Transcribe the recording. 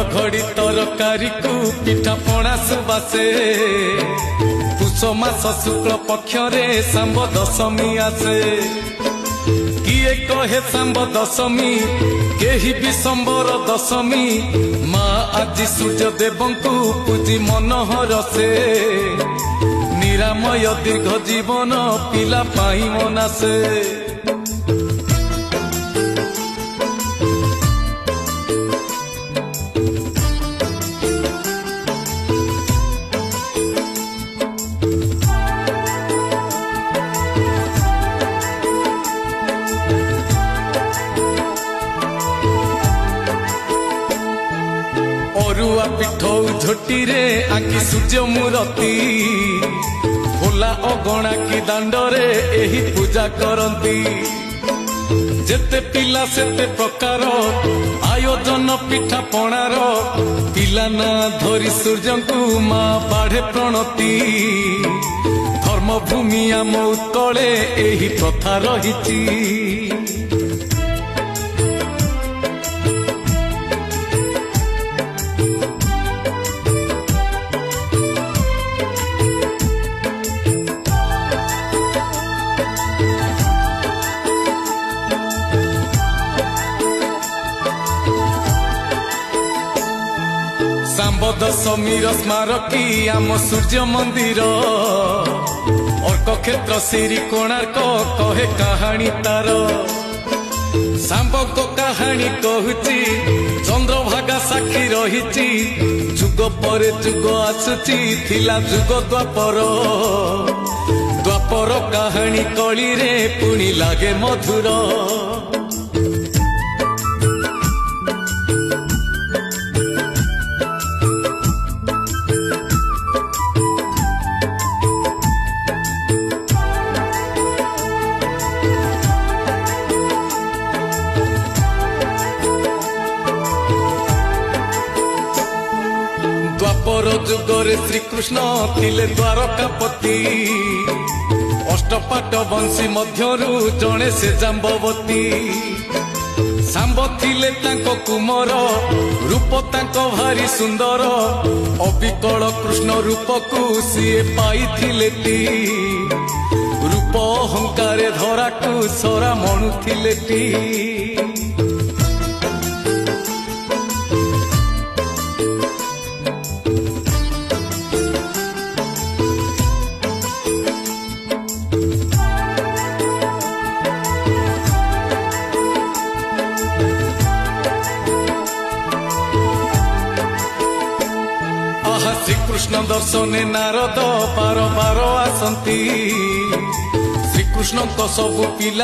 घड़ी तरकारी को पिठा पणा सुबासे पुष मास शुक्ल पक्ष रे सांब दशमी आसे किए कहे सांब दशमी केही विशंबर दशमी माँ आदि सूर्य देव को पूजी मनोहर से निरामय दीर्घ जीवन पिला पाई मनासे अरुआ पिठौ झोटी रे आंकी सूर्य मूर्ति भोला अगणा की दांडरे एही पूजा करती जेते पिला सेते प्रकार आयोजन पिठा पणार पिला ना धरी सूर्य को माँ बाढ़े प्रणति धर्मभूमि आम उत्कले एही प्रथा रहिछि सांब दशमीर स्मारकी आम सूर्य मंदिर अर्क क्षेत्र श्री कोणार्क कहे कहानी तार सांब को कहानी कहूची चंद्रभागा साक्षी रही जुग पर जुग आसुची थिला जुग द्वापर द्वापर कहानी कली रे पुणी लागे मधुर द्वापर जुगरे श्रीकृष्ण थिले द्वारकापति अष्टपाट वंशी मध्यरु जणे से जाम्बवती सांब थिले तांको कुमर रूप तांको भारी सुंदर अविकल कृष्ण रूप को सीए पाइथिले ती रूप अहंकारे धरा को सरा मणुथिले ती श्रीकृष्ण दर्शने नारद पार पार आसंती श्रीकृष्ण को सब पिला